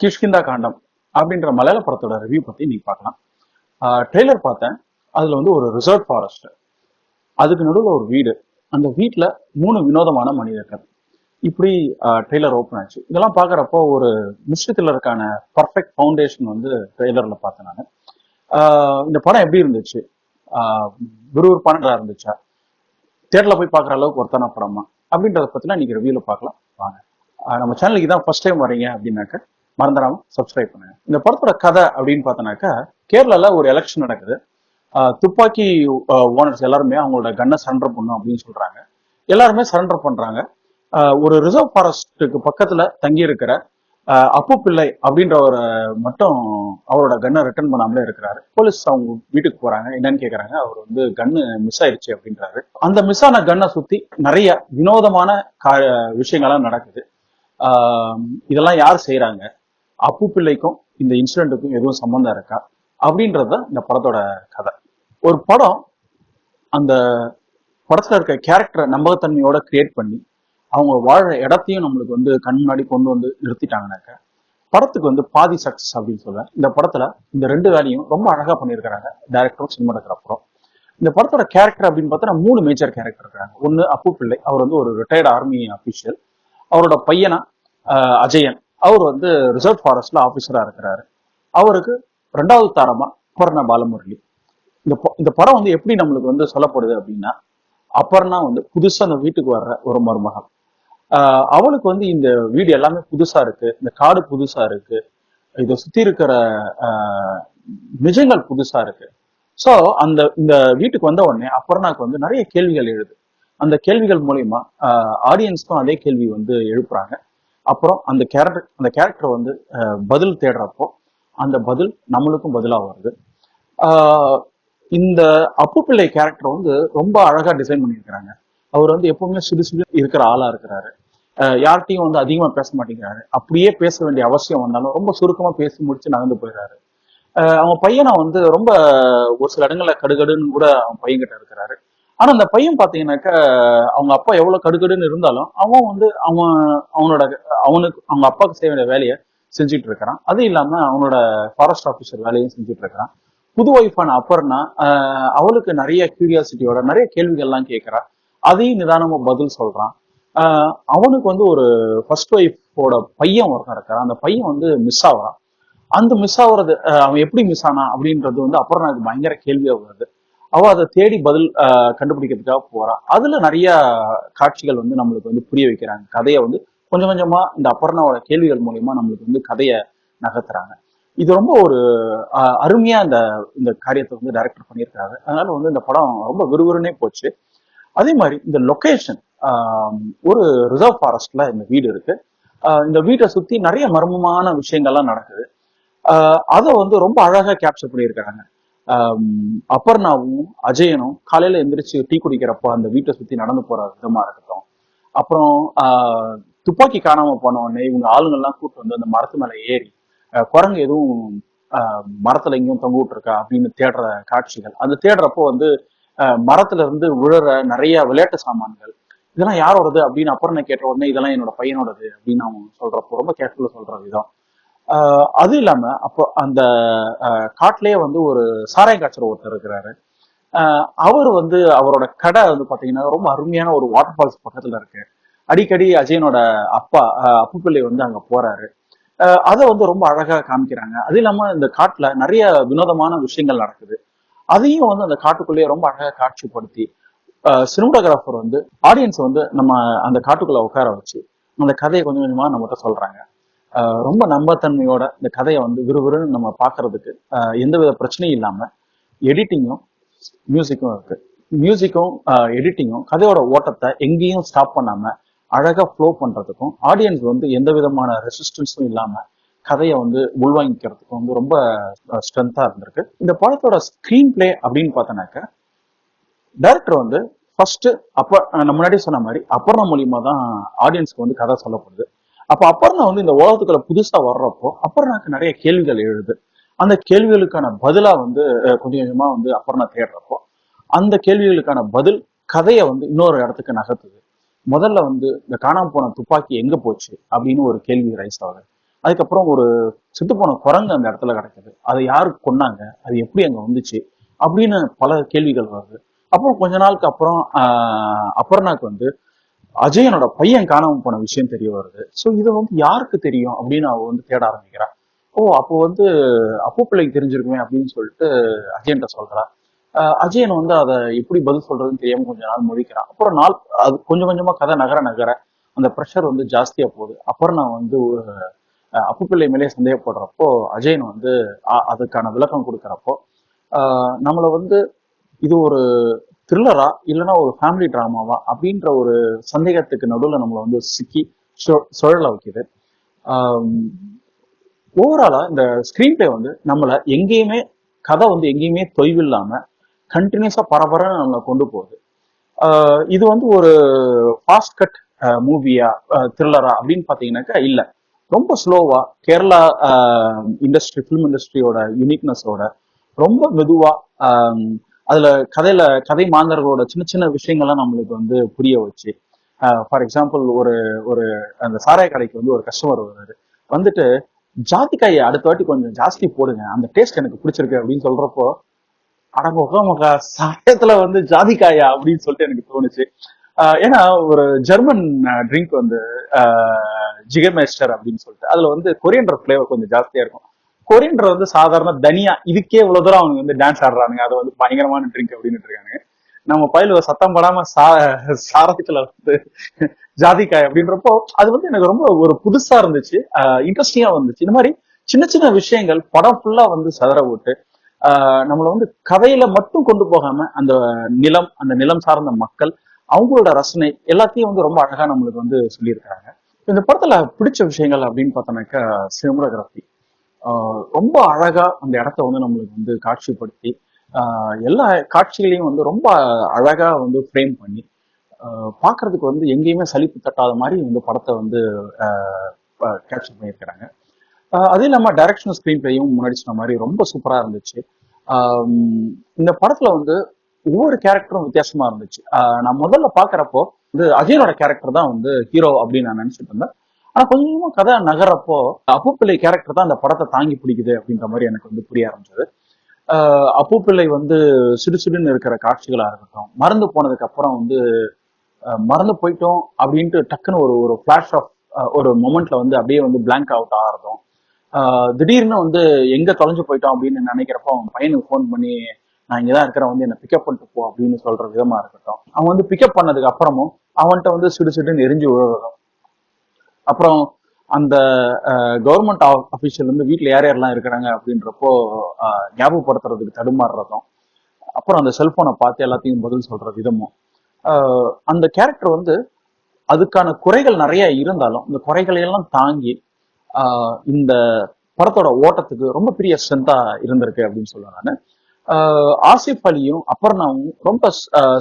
கிஷ்கிந்தா காண்டம் அப்படின்ற மலையாள படத்தோட ரிவ்யூ பத்தி நீங்க பார்க்கலாம். ட்ரெய்லர் பார்த்தேன். அதுல வந்து ஒரு ரிசர்வ் ஃபாரஸ்ட், அதுக்கு நடுவில் ஒரு வீடு, அந்த வீட்டுல 3 வினோதமான மனிதர்கள். இப்படி ட்ரெய்லர் ஓப்பன் ஆச்சு. இதெல்லாம் பார்க்குறப்போ ஒரு மிஸ்ட்ரி த்ரில்லருக்கான பர்ஃபெக்ட் ஃபவுண்டேஷன் வந்து ட்ரெய்லர்ல பார்த்தேன் நான். இந்த படம் எப்படி இருந்துச்சு? விறுவிறுப்பானதா இருந்துச்சா? தேட்டர்ல போய் பார்க்குற அளவுக்கு ஒருத்தான படமா அப்படின்றத பத்திலாம் இன்னைக்கு ரிவ்யூல பார்க்கலாம் வாங்க. நம்ம சேனலுக்கு தான் ஃபர்ஸ்ட் டைம் வரீங்க அப்படின்னாக்க மறந்துடாம சப்ஸ்கிரைப் பண்ணுங்க. இந்த படத்தோட கதை அப்படின்னு பார்த்தோன்னாக்கா, கேரளால ஒரு எலெக்ஷன் நடக்குது. துப்பாக்கி ஓனர்ஸ் எல்லாருமே அவங்களோட கன்னை சரண்டர் பண்ணும் அப்படின்னு சொல்றாங்க. எல்லாருமே சரண்டர் பண்றாங்க. ஒரு ரிசர்வ் ஃபாரஸ்ட்டுக்கு பக்கத்துல தங்கி இருக்கிற அப்பு பிள்ளை அப்படின்றவரை மட்டும் அவரோட கன்னை ரிட்டர்ன் பண்ணாமலே இருக்கிறாரு. போலீஸ் அவங்க வீட்டுக்கு போறாங்க, என்னன்னு கேக்குறாங்க. அவர் வந்து கன்னு மிஸ் ஆயிடுச்சு அப்படின்றாரு. அந்த மிஸ் ஆன கன்னை சுத்தி நிறைய வினோதமான விஷயங்கள்லாம் நடக்குது. இதெல்லாம் யார் செய்யறாங்க? அப்பு பிள்ளைக்கும் இந்த இன்சிடென்ட்டுக்கும் எதுவும் சம்பந்தம் இருக்கா அப்படின்றது இந்த படத்தோட கதை. ஒரு படம் அந்த படத்துல இருக்க கேரக்டரை நம்பகத்தன்மையோட கிரியேட் பண்ணி அவங்க வாழ்ற இடத்தையும் நம்மளுக்கு வந்து கண் முன்னாடி கொண்டு வந்து நிறுத்திட்டாங்கனாக்க படத்துக்கு வந்து பாதி சக்சஸ் அப்படின்னு சொல்லுவேன். இந்த படத்துல இந்த 2 வேலையும் ரொம்ப அழகா பண்ணியிருக்கிறாங்க டைரக்டரும் சினிமாட்டோகிராஃபரும். இந்த படத்தோட கேரக்டர் அப்படின்னு பார்த்தா 3 மேஜர் கேரக்டர் இருக்காங்க. ஒன்னு அப்பு பிள்ளை, அவர் வந்து ஒரு ரிட்டையர்டு ஆர்மி அபிஷியல். அவரோட பையனா அஜயன், அவர் வந்து ரிசர்வ் ஃபாரஸ்ட்ல ஆபீசரா இருக்கிறாரு. அவருக்கு 2வது தாரமா அபர்ணா பாலமுரளி. இந்த படம் வந்து எப்படி நம்மளுக்கு வந்து சொல்லப்படுது அப்படின்னா, அபர்ணா வந்து புதுசா அந்த வீட்டுக்கு வர்ற ஒரு மருமகள். அவளுக்கு வந்து இந்த வீடு எல்லாமே புதுசா இருக்கு, இந்த காடு புதுசா இருக்கு, இதை சுத்தி இருக்கிற நிஜங்கள் புதுசா இருக்கு. சோ இந்த வீட்டுக்கு வந்த உடனே அபர்ணாக்கு வந்து நிறைய கேள்விகள் எழுது. அந்த கேள்விகள் மூலியமா ஆடியன்ஸ்க்கும் அதே கேள்வி வந்து எழுப்புறாங்க. அப்புறம் அந்த கேரக்டர் வந்து பதில் தேடுறப்போ அந்த பதில் நம்மளுக்கும் பதிலா வருது. இந்த அப்பு பிள்ளை கேரக்டர் வந்து ரொம்ப அழகா டிசைன் பண்ணியிருக்கிறாங்க. அவர் வந்து எப்பவுமே சுடு இருக்கிற ஆளா இருக்கிறாரு. யார்கிட்டையும் வந்து அதிகமா பேச மாட்டேங்கிறாரு. அப்படியே பேச வேண்டிய அவசியம் வந்தாலும் ரொம்ப சுருக்கமா பேசி முடிச்சு நகர்ந்து போயிடுறாரு. அவங்க பையனை வந்து ரொம்ப ஒரு சில இடங்கள்ல கடுகடுன்னு கூட அவன் பையன் கிட்ட இருக்கிறாரு. ஆனா அந்த பையன் பாத்தீங்கன்னாக்க அவங்க அப்பா எவ்வளவு கடுகடுன்னு இருந்தாலும் அவன் வந்து அவனுக்கு அவங்க அப்பாவுக்கு செய்ய வேண்டிய வேலையை செஞ்சுட்டு இருக்கிறான். அது இல்லாம அவனோட ஃபாரஸ்ட் ஆபீசர் வேலையும் செஞ்சுட்டு இருக்கிறான். புது ஒய்ஃபான அபர்ணா அவளுக்கு நிறைய கியூரியாசிட்டியோட நிறைய கேள்விகள்லாம் கேட்கிறா. அதையும் நிதானமா பதில் சொல்றான். அவனுக்கு வந்து ஒரு ஃபர்ஸ்ட் ஒய்ஃபோட பையன் ஒருத்தன் இருக்கிறான். அந்த பையன் வந்து மிஸ் ஆகுறான். அந்த மிஸ் ஆகுறது அவன் எப்படி மிஸ் ஆனா அப்படின்றது வந்து அபர்ணாக்கு பயங்கர கேள்வியா வருது. அவ அதை தேடி பதில் கண்டுபிடிக்கிறதுக்காக போறான். அதுல நிறைய காட்சிகள் வந்து நம்மளுக்கு வந்து புரிய வைக்கிறாங்க. கதையை வந்து கொஞ்சம் கொஞ்சமா இந்த அபர்ணாவோட கேள்விகள் மூலியமா நம்மளுக்கு வந்து கதையை நகர்த்துறாங்க. இது ரொம்ப ஒரு அருமையா இந்த காரியத்தை வந்து டைரக்டர் பண்ணியிருக்காரு. அதனால வந்து இந்த படம் ரொம்ப விறுவிறுனே போச்சு. அதே மாதிரி இந்த லொகேஷன், ஒரு ரிசர்வ் ஃபாரஸ்ட்ல இந்த வீடு இருக்கு. இந்த வீட்டை சுத்தி நிறைய மர்மமான விஷயங்கள்லாம் நடக்குது. அதை வந்து ரொம்ப அழகா கேப்சர் பண்ணியிருக்காங்க. அபர்ணாவும் அஜயனும் காலையில எந்திரிச்சு டீ குடிக்கிறப்போ அந்த வீட்டை சுத்தி நடந்து போற விதமா இருக்கட்டும். அப்புறம் துப்பாக்கி காணாம போன உடனே இவங்க ஆளுங்கள்லாம் கூப்பிட்டு வந்து அந்த மரத்து மேல ஏறி குரங்கு எதுவும் மரத்துல எங்கேயும் தொங்க விட்டுருக்கா அப்படின்னு தேடுற காட்சிகள். அந்த தேடுறப்போ வந்து மரத்துல இருந்து விழுற நிறைய விளையாட்டு சாமான்கள், இதெல்லாம் யாரோடது அப்படின்னு அப்புறம் கேட்ட உடனே இதெல்லாம் என்னோட பையனோடது அப்படின்னு அவன் சொல்றப்போ ரொம்ப கேர்ஃபுல்லா சொல்ற விதம். அது இல்லாம அப்போ அந்த காட்டிலேயே வந்து ஒரு சாராய காய்ச்சல் ஒருத்தர் இருக்கிறாரு. அவர் வந்து அவரோட கடை வந்து பாத்தீங்கன்னா ரொம்ப அருமையான ஒரு வாட்டர் ஃபால்ஸ் பக்கத்துல இருக்கு. அடிக்கடி அஜயனோட அப்பா அப்பு பிள்ளை வந்து அங்க போறாரு. அதை வந்து ரொம்ப அழகா காமிக்கிறாங்க. அது இல்லாம இந்த காட்டுல நிறைய வினோதமான விஷயங்கள் நடக்குது. அதையும் வந்து அந்த காட்டுக்குள்ளேயே ரொம்ப அழகா காட்சிப்படுத்தி சினிமாட்டோகிராஃபர் வந்து ஆடியன்ஸ் வந்து நம்ம அந்த காட்டுக்குள்ள உட்கார வச்சு அந்த கதையை கொஞ்சம் கொஞ்சமா நம்மகிட்ட சொல்றாங்க. ரொம்ப நம்பத்தன்மையோட இந்த கதையை வந்து விறுவிறுன்னு நம்ம பாக்குறதுக்கு எந்தவித பிரச்சனையும் இல்லாம எடிட்டிங்கும் மியூசிக்கும் இருக்கு. மியூசிக்கும் எடிட்டிங்கும் கதையோட ஓட்டத்தை எங்கேயும் ஸ்டாப் பண்ணாம அழகா ஃப்ளோ பண்றதுக்கும் ஆடியன்ஸ் வந்து எந்த விதமான ரெசிஸ்டன்ஸும் இல்லாம கதையை வந்து உள்வாங்கிக்கிறதுக்கும் வந்து ரொம்ப ஸ்ட்ரென்த்தா இருந்திருக்கு. இந்த படத்தோட ஸ்கிரீன் பிளே அப்படின்னு பார்த்தோன்னாக்க டைரக்டர் வந்து ஃபர்ஸ்ட் நம்ம முன்னாடி சொன்ன மாதிரி அபர்ணா மூலியமா தான் ஆடியன்ஸ்க்கு வந்து கதை சொல்லப்படுது. அப்ப அபர்ணா வந்து இந்த உலகத்துக்குள்ள புதுசா வர்றப்போ அபர்ணாக்கு நிறைய கேள்விகள் எழுது. அந்த கேள்விகளுக்கான பதிலா வந்து கொஞ்சம் கொஞ்சமா வந்து அபர்ணா தேடுறப்போ அந்த கேள்விகளுக்கான பதில் கதையை வந்து இன்னொரு இடத்துக்கு நகர்த்துது. முதல்ல வந்து இந்த காணாம போன துப்பாக்கி எங்க போச்சு அப்படின்னு ஒரு கேள்வி ரைஸ் ஆகுது. அதுக்கப்புறம் ஒரு செத்துப்போன குரங்கு அந்த இடத்துல கிடக்குது, அதை யாருக்கு கொன்னாங்க, அது எப்படி அங்க வந்துச்சு அப்படின்னு பல கேள்விகள் வருது. அப்புறம் கொஞ்ச நாளுக்கு அப்புறம் அபர்ணாக்கு வந்து அஜயனோட பையன் காணாம போன விஷயம் தெரிய வருது. ஸோ இதை வந்து யாருக்கு தெரியும் அப்படின்னு அவ வந்து தேட ஆரம்பிக்கிறா. ஓ, அப்போ வந்து அப்பு பிள்ளைக்கு தெரிஞ்சிருக்குமே அப்படின்னு சொல்லிட்டு அஜயன்ட்ட சொல்றா. அஜயன் வந்து அதை எப்படி பதில் சொல்றதுன்னு தெரியாம கொஞ்ச நாள் முழிக்கிறான். அப்புறம் நாள் அது கொஞ்சம் கொஞ்சமா கதை நகர நகர அந்த ப்ரெஷர் வந்து ஜாஸ்தியா போகுது. அப்புறம் நான் வந்து ஒரு அப்பு பிள்ளை மேலே சந்தேகப்படுறப்போ அஜயன் வந்து அதுக்கான விளக்கம் கொடுக்குறப்போ நம்மளை வந்து இது ஒரு த்ரில்லரா இல்லைன்னா ஒரு ஃபேமிலி டிராமாவா அப்படின்ற ஒரு சந்தேகத்துக்கு நடுவில் நம்மளை வந்து சிக்கி சுழல வைக்குது. ஓவராலா இந்த ஸ்கிரீன் பிளே வந்து நம்மளை எங்கேயுமே கதை வந்து எங்கேயுமே தொய்வில்லாம கண்டினியூஸா பரபரன்னு நம்மளை கொண்டு போகுது. இது வந்து ஒரு ஃபாஸ்ட் கட் மூவியா த்ரில்லரா அப்படின்னு பாத்தீங்கன்னாக்கா இல்ல, ரொம்ப ஸ்லோவா கேரளா இண்டஸ்ட்ரி ஃபிலிம் இண்டஸ்ட்ரியோட யூனிக்னஸோட ரொம்ப மெதுவா அதுல கதை மாந்தர்களோட சின்ன சின்ன விஷயங்கள்லாம் நம்மளுக்கு வந்து புரிய வச்சு, ஃபார் எக்ஸாம்பிள் ஒரு ஒரு அந்த சாராய கடைக்கு வந்து ஒரு கஸ்டமர் வருவாரு, வந்துட்டு ஜாதிக்காயை அடுத்த வாட்டி கொஞ்சம் ஜாஸ்தி போடுங்க, அந்த டேஸ்ட் எனக்கு பிடிச்சிருக்கு அப்படின்னு சொல்றப்போ அடங்கா சாயத்துல வந்து ஜாதிக்காயா அப்படின்னு சொல்லிட்டு எனக்கு தோணுச்சு. ஏன்னா ஒரு ஜெர்மன் ட்ரிங்க் வந்து ஜிகர்மேஸ்டர் அப்படின்னு சொல்லிட்டு அதுல வந்து கொரியண்டர் பிளேவர் கொஞ்சம் ஜாஸ்தியா இருக்கும். கொரியண்டர் வந்து சாதாரண தனியா இதுக்கே இவ்வளவு தூரம் அவங்க வந்து டான்ஸ் ஆடுறாங்க, அது வந்து பயங்கரமான ட்ரிங்க் அப்படின்னு இருக்காங்க. நம்ம பயில சத்தம் படாம சாரத்துல வந்து ஜாதிக்காய் அப்படின்றப்போ அது வந்து எனக்கு ரொம்ப ஒரு புதுசா இருந்துச்சு, இன்ட்ரெஸ்டிங்கா வந்துச்சு. இந்த மாதிரி சின்ன சின்ன விஷயங்கள் படம் ஃபுல்லா வந்து சதற விட்டு நம்மளை வந்து கதையில மட்டும் கொண்டு போகாம அந்த நிலம் சார்ந்த மக்கள் அவங்களோட ரசனை எல்லாத்தையும் வந்து ரொம்ப அழகா நம்மளுக்கு வந்து சொல்லியிருக்கிறாங்க. இந்த படத்துல பிடிச்ச விஷயங்கள் அப்படின்னு பார்த்தோம்னாக்கா சினிமோகிராஃபி ரொம்ப அழகா அந்த இடத்த வந்து நம்மளுக்கு வந்து காட்சிப்படுத்தி எல்லா காட்சிகளையும் வந்து ரொம்ப அழகா வந்து ஃப்ரேம் பண்ணி பார்க்கறதுக்கு வந்து எங்கேயுமே சலிப்பு தட்டாத மாதிரி இந்த படத்தை வந்து கேப்சர் பண்ணியிருக்கிறாங்க. அது இல்லாம டைரக்ஷன் ஸ்கிரீன் பிளேயும் முன்னாடி சொன்ன மாதிரி ரொம்ப சூப்பரா இருந்துச்சு. இந்த படத்துல வந்து ஒவ்வொரு கேரக்டரும் வித்தியாசமா இருந்துச்சு. நான் முதல்ல பாக்குறப்போ வந்து அஜயனோட கேரக்டர் தான் வந்து ஹீரோ அப்படின்னு நான் நினைச்சிட்டு இருந்தேன். ஆனா கொஞ்சமா கதை நகரப்போ அப்பு பிள்ளை கேரக்டர் தான் அந்த படத்தை தாங்கி பிடிக்குது அப்படின்ற மாதிரி எனக்கு வந்து புரிய ஆரம்பிச்சது. அப்பு பிள்ளை வந்து சிடுசிடுன்னு இருக்கிற காட்சிகளா இருக்கட்டும், மறந்து போனதுக்கு அப்புறம் வந்து மறந்து போயிட்டோம் அப்படின்ட்டு டக்குன்னு ஒரு ஒரு பிளாஷ் ஆஃப் ஒரு மொமெண்ட்ல வந்து அப்படியே வந்து பிளாங்க் அவுட் ஆகிறதும், திடீர்னு வந்து எங்க தொலைஞ்சு போயிட்டோம் அப்படின்னு நினைக்கிறப்போ அவன் பையனுக்கு ஃபோன் பண்ணி நான் இங்கதான் இருக்கிறேன் வந்து என்ன பிக்கப் பண்ணிட்டு போ அப்படின்னு சொல்ற விதமா இருக்கட்டும், அவன் வந்து பிக்கப் பண்ணதுக்கு அப்புறமும் அவன்கிட்ட வந்து சிடுசிடுன்னு எரிஞ்சு விழுறதும், அப்புறம் அந்த கவர்மெண்ட் அபிஷியல் வந்து வீட்டுல யார் யாரெல்லாம் இருக்கிறாங்க அப்படின்றப்போ ஞாபகப்படுத்துறதுக்கு தடுமாறுறதும், அப்புறம் அந்த செல்போனை பார்த்து எல்லாத்தையும் பதில் சொல்ற விதமும், அந்த கேரக்டர் வந்து அதுக்கான குறைகள் நிறைய இருந்தாலும் இந்த குறைகளை எல்லாம் தாங்கி இந்த படத்தோட ஓட்டத்துக்கு ரொம்ப பெரிய ஸ்ட்ரென்த்தா இருந்திருக்கு அப்படின்னு சொல்லுவேன் நான். ஆசிப் அலியும் அபர்ணாவும் ரொம்ப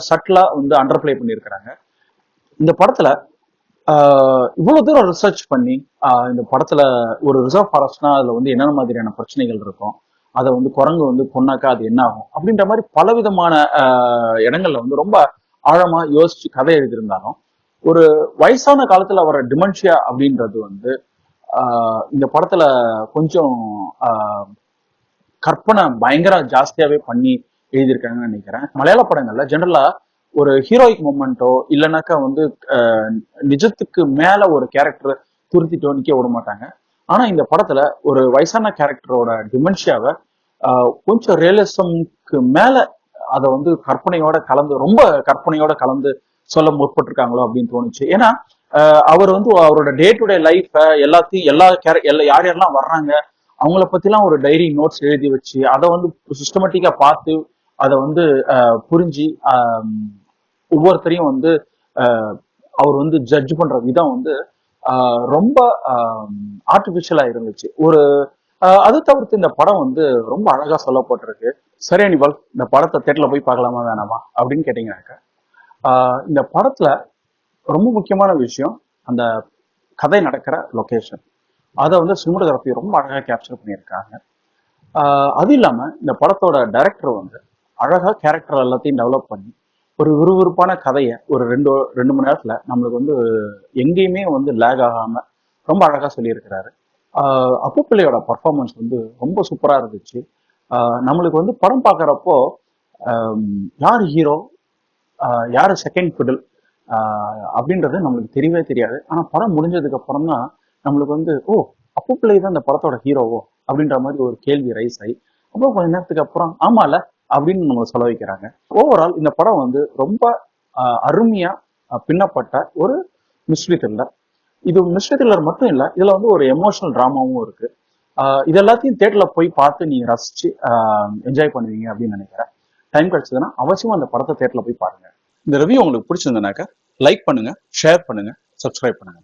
சட்டிலா வந்து அண்டர் பிளே பண்ணியிருக்கிறாங்க இந்த படத்துல. இவ்வளவு தூரம் ரிசர்ச் பண்ணி இந்த படத்துல ஒரு ரிசர்வ் ஃபாரஸ்ட்னா அதுல வந்து என்னென்ன மாதிரியான பிரச்சனைகள் இருக்கும், அதை வந்து குரங்கு வந்து பொண்ணாக்கா அது என்ன ஆகும் அப்படின்ற மாதிரி பலவிதமான இடங்கள்ல வந்து ரொம்ப ஆழமா யோசிச்சு கதை எழுதியிருந்தாலும் ஒரு வயசான காலத்துல வர டிமென்ஷியா அப்படின்றது வந்து இந்த படத்துல கொஞ்சம் கற்பனை பயங்கர ஜாஸ்தியாவே பண்ணி எழுதியிருக்காங்கன்னு நினைக்கிறேன். மலையாள படங்கள்ல ஜெனரலா ஒரு ஹீரோயிக் மூமெண்ட்டோ இல்லைனாக்கா வந்து நிஜத்துக்கு மேல ஒரு கேரக்டர் துருத்திட்டோ நிக்க விட மாட்டாங்க. ஆனா இந்த படத்துல ஒரு வயசான கேரக்டரோட டிமென்ஷியாவை கொஞ்சம் ரியலிசம்க்கு மேல அதை வந்து ரொம்ப கற்பனையோட கலந்து சொல்ல முற்பட்டிருக்காங்களோ அப்படின்னு தோணுச்சு. ஏன்னா அவர் வந்து அவரோட டே டு டே லைஃப் எல்லாத்தையும் யார் யாரெல்லாம் வர்றாங்க அவங்கள பத்திலாம் ஒரு டைரி நோட்ஸ் எழுதி வச்சு அதை வந்து சிஸ்டமேட்டிக்கா பார்த்து அதை வந்து புரிஞ்சு ஒவ்வொருத்தரையும் வந்து அவர் வந்து ஜட்ஜ் பண்ற விதம் வந்து ரொம்ப ஆர்டிபிஷியலா இருந்துச்சு. அது தவிர்த்து இந்த படம் வந்து ரொம்ப அழகா சொல்லப்பட்டிருக்கு. சரி அனிபால், இந்த படத்தை தேட்டர்ல போய் பார்க்கலாமா வேணாமா அப்படின்னு கேட்டீங்கன்னாக்க இந்த படத்துல ரொம்ப முக்கியமான விஷயம் அந்த கதை நடக்கிற லொகேஷன். அதை வந்து சினிமோகிராஃபி ரொம்ப அழகா கேப்சர் பண்ணியிருக்காங்க. அது இல்லாம இந்த படத்தோட டைரக்டர் வந்து அழகா கேரக்டர் எல்லாத்தையும் டெவலப் பண்ணி ஒரு விறுவிறுப்பான கதையை ஒரு ரெண்டு மணி நேரத்துல நம்மளுக்கு வந்து எங்கேயுமே வந்து லேக் ஆகாம ரொம்ப அழகா சொல்லியிருக்கிறாரு. அப்பு பிள்ளையோட பர்ஃபார்மன்ஸ் வந்து ரொம்ப சூப்பரா இருந்துச்சு. நம்மளுக்கு வந்து படம் பார்க்கறப்போ யார் ஹீரோ, யாரு செகண்ட் ஃபிடில் அப்படின்றது நம்மளுக்கு தெரியவே தெரியாது. ஆனா படம் முடிஞ்சதுக்கு அப்புறம் தான் நம்மளுக்கு வந்து அப்பு பிள்ளை தான் இந்த படத்தோட ஹீரோவோ அப்படின்ற மாதிரி ஒரு கேள்வி ரைஸ் ஆகி, அப்புறம் கொஞ்ச நேரத்துக்கு அப்புறம் ஆமால அப்படின்னு நம்மளை சொல்ல வைக்கிறாங்க. ஓவரால் இந்த படம் வந்து ரொம்ப அருமையா பின்னப்பட்ட ஒரு மிஸ்ட்ரி த்ரில்லர். இது மிஸ்ட்ரி த்ரில்லர் மட்டும் இல்ல, இதுல வந்து ஒரு எமோஷனல் டிராமாவும் இருக்கு. இது எல்லாத்தையும் தியேட்டர்ல போய் பார்த்து நீங்க ரசிச்சு என்ஜாய் பண்ணுவீங்க அப்படின்னு நினைக்கிறேன். டைம் கிடைச்சதுன்னா அவசியமா அந்த படத்தை தியேட்டர்ல போய் பாருங்க. இந்த ரிவ்யூ உங்களுக்கு பிடிச்சிருந்தனாக்கா லைக் பண்ணுங்க, ஷேர் பண்ணுங்க, சப்ஸ்கிரைப் பண்ணுங்க.